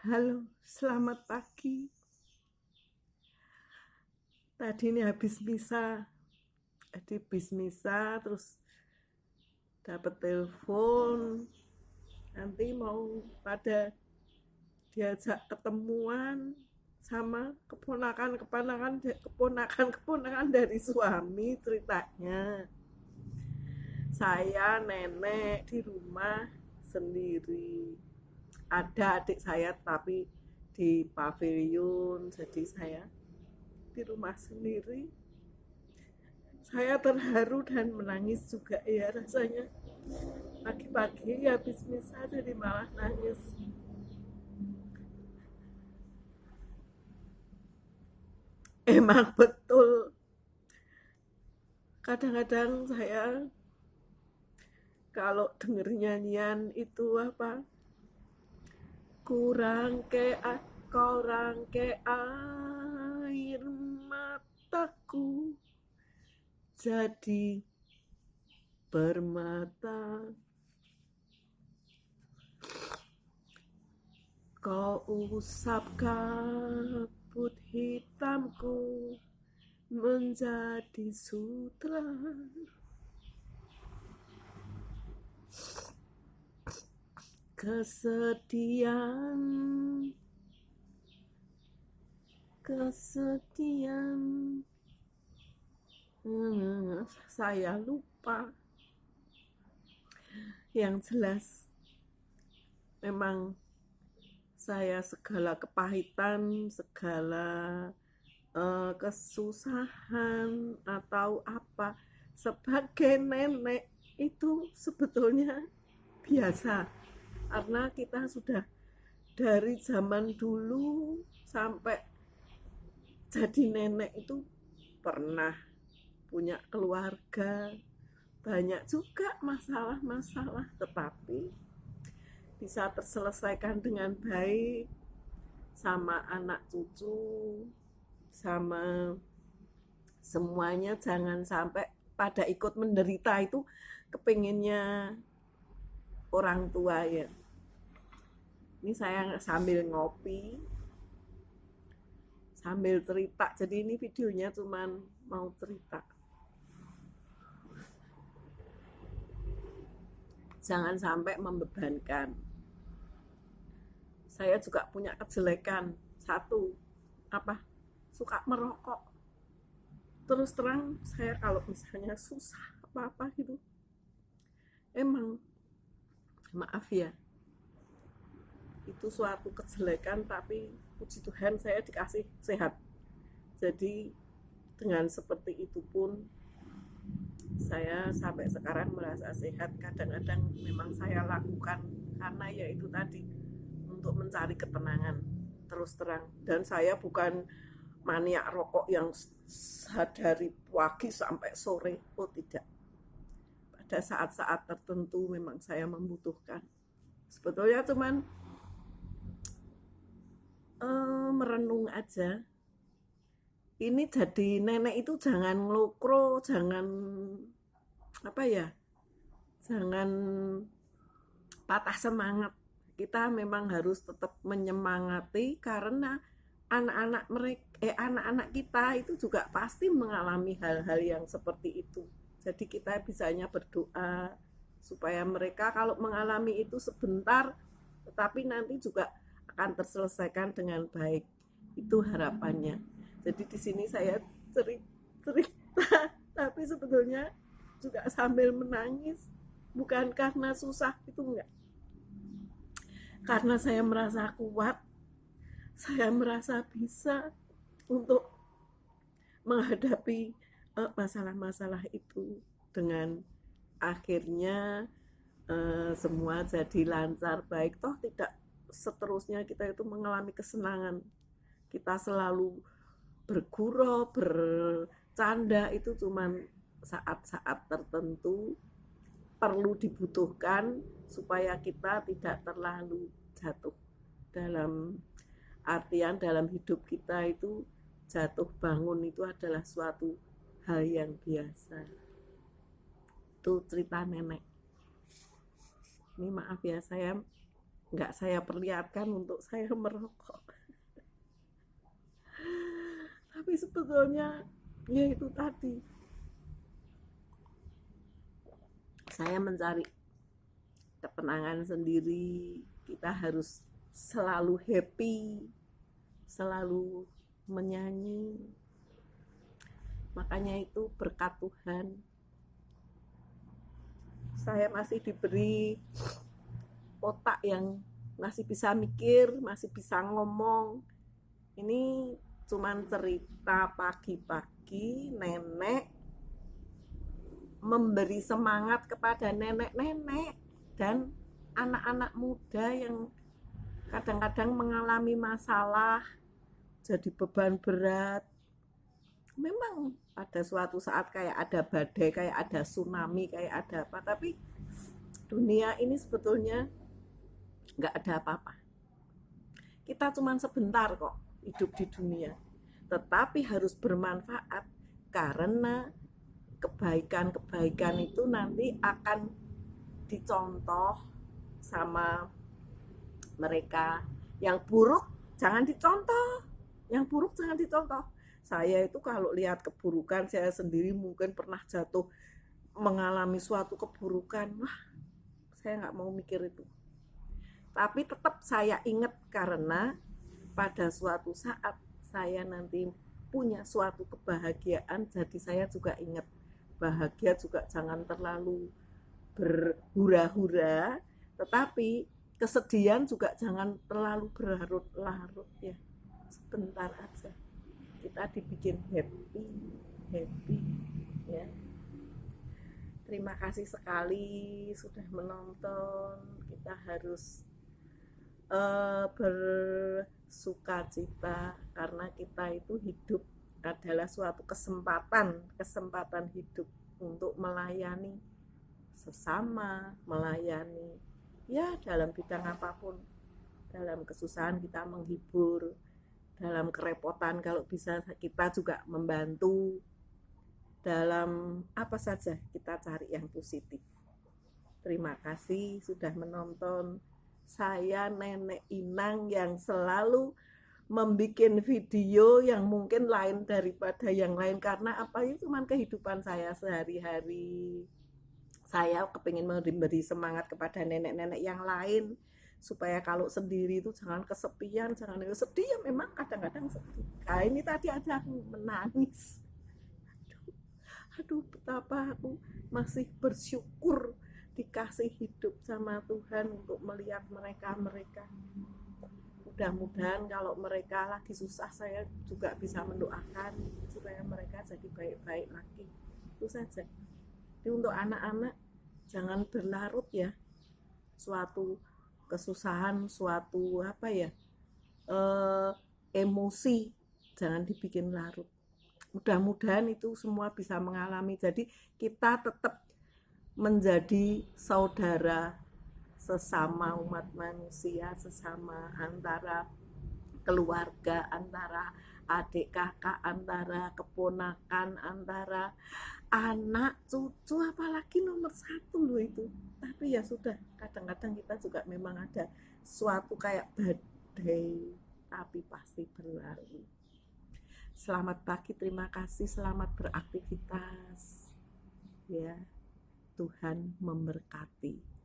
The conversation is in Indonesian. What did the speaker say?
Halo, selamat pagi. Tadi ini habis misa, terus dapat telepon, nanti mau pada diajak ketemuan sama keponakan dari suami ceritanya. Saya nenek di rumah sendiri. Ada adik saya tapi di pavilion, jadi saya di rumah sendiri. Saya terharu dan menangis juga ya rasanya. Pagi-pagi habis misa jadi malah nangis. Emang betul. Kadang-kadang saya kalau denger nyanyian itu apa? Kurang ke air mataku jadi permata, kau usap kabut hitamku menjadi sutra. Kesedihan saya lupa. Yang jelas memang saya segala kepahitan, segala kesusahan atau apa sebagai nenek itu sebetulnya biasa, karena kita sudah dari zaman dulu sampai jadi nenek itu pernah punya keluarga, banyak juga masalah-masalah, tetapi bisa terselesaikan dengan baik sama anak cucu, sama semuanya. Jangan sampai pada ikut menderita itu kepinginnya orang tua ya. Ini saya sambil ngopi, sambil cerita, jadi ini videonya cuman mau cerita. Jangan sampai membebankan. Saya juga punya kejelekan satu, apa? Suka merokok. Terus terang saya kalau misalnya susah apa-apa gitu, emang maaf ya, itu suatu kejelekan, tapi puji Tuhan saya dikasih sehat. Jadi dengan seperti itu pun saya sampai sekarang merasa sehat. Kadang-kadang memang saya lakukan karena ya itu tadi, untuk mencari ketenangan. Terus terang, dan saya bukan maniak rokok yang dari pagi sampai sore, oh tidak. Pada saat-saat tertentu memang saya membutuhkan. Sebetulnya cuman merenung aja. Ini jadi nenek itu jangan ngelokro, jangan apa ya, jangan patah semangat. Kita memang harus tetap menyemangati, karena anak-anak kita itu juga pasti mengalami hal-hal yang seperti itu. Jadi kita bisanya berdoa supaya mereka kalau mengalami itu sebentar, tetapi nanti juga akan terselesaikan dengan baik. Itu harapannya. Jadi di sini saya cerita, tapi sebetulnya juga sambil menangis. Bukan karena susah, itu enggak. Karena saya merasa kuat, saya merasa bisa untuk menghadapi masalah-masalah itu, dengan akhirnya semua jadi lancar baik. Toh tidak seterusnya kita itu mengalami kesenangan. Kita selalu bergurau, bercanda, itu cuman saat-saat tertentu perlu dibutuhkan supaya kita tidak terlalu jatuh. Dalam artian dalam hidup kita itu jatuh bangun itu adalah suatu hal yang biasa. Itu cerita nenek. Ini maaf ya, saya nggak saya perlihatkan untuk saya merokok. Tapi sebetulnya ya itu tadi, saya mencari ketenangan sendiri. Kita harus selalu happy, selalu menyanyi. Makanya itu berkat Tuhan saya masih diberi otak yang masih bisa mikir, masih bisa ngomong. Ini cuman cerita pagi-pagi nenek memberi semangat kepada nenek-nenek dan anak-anak muda yang kadang-kadang mengalami masalah, jadi beban berat. Memang pada suatu saat kayak ada badai, kayak ada tsunami, kayak ada apa, tapi dunia ini sebetulnya nggak ada apa-apa. Kita cuma sebentar kok hidup di dunia, tetapi harus bermanfaat, karena kebaikan-kebaikan itu nanti akan dicontoh sama mereka. Yang buruk jangan dicontoh, yang buruk jangan dicontoh. Saya itu kalau lihat keburukan, saya sendiri mungkin pernah jatuh mengalami suatu keburukan, wah saya nggak mau mikir itu. Tapi tetap saya ingat, karena pada suatu saat saya nanti punya suatu kebahagiaan, jadi saya juga ingat, bahagia juga jangan terlalu berhura-hura, tetapi kesedihan juga jangan terlalu berlarut-larut ya. Sebentar aja kita dibikin happy ya. Terima kasih sekali sudah menonton. Kita harus bersukacita, karena kita itu hidup adalah suatu kesempatan hidup untuk melayani sesama, melayani ya dalam bidang apapun. Dalam kesusahan kita menghibur, dalam kerepotan kalau bisa kita juga membantu, dalam apa saja kita cari yang positif. Terima kasih sudah menonton. Saya Nenek Inang yang selalu membuat video yang mungkin lain daripada yang lain, karena apa, itu cuma kehidupan saya sehari-hari. Saya kepingin memberi semangat kepada nenek-nenek yang lain, supaya kalau sendiri itu jangan kesepian, jangan sedih ya, memang kadang-kadang sedih. Nah, ini tadi aja aku menangis. Aduh, betapa aku masih bersyukur dikasih hidup sama Tuhan untuk melihat mereka. Mudah-mudahan kalau mereka lagi susah, saya juga bisa mendoakan supaya mereka jadi baik-baik lagi. Itu saja. Jadi untuk anak-anak jangan berlarut ya, suatu kesusahan, suatu apa ya, emosi jangan dibikin larut. Mudah-mudahan itu semua bisa mengalami. Jadi kita tetap menjadi saudara sesama umat manusia, sesama antara keluarga, antara adik kakak, antara keponakan, antara anak cucu, apalagi nomor satu loh itu. Tapi ya sudah, kadang-kadang kita juga memang ada suatu kayak badai, tapi pasti berlalu. Selamat pagi, terima kasih, selamat beraktivitas ya. Tuhan memberkati.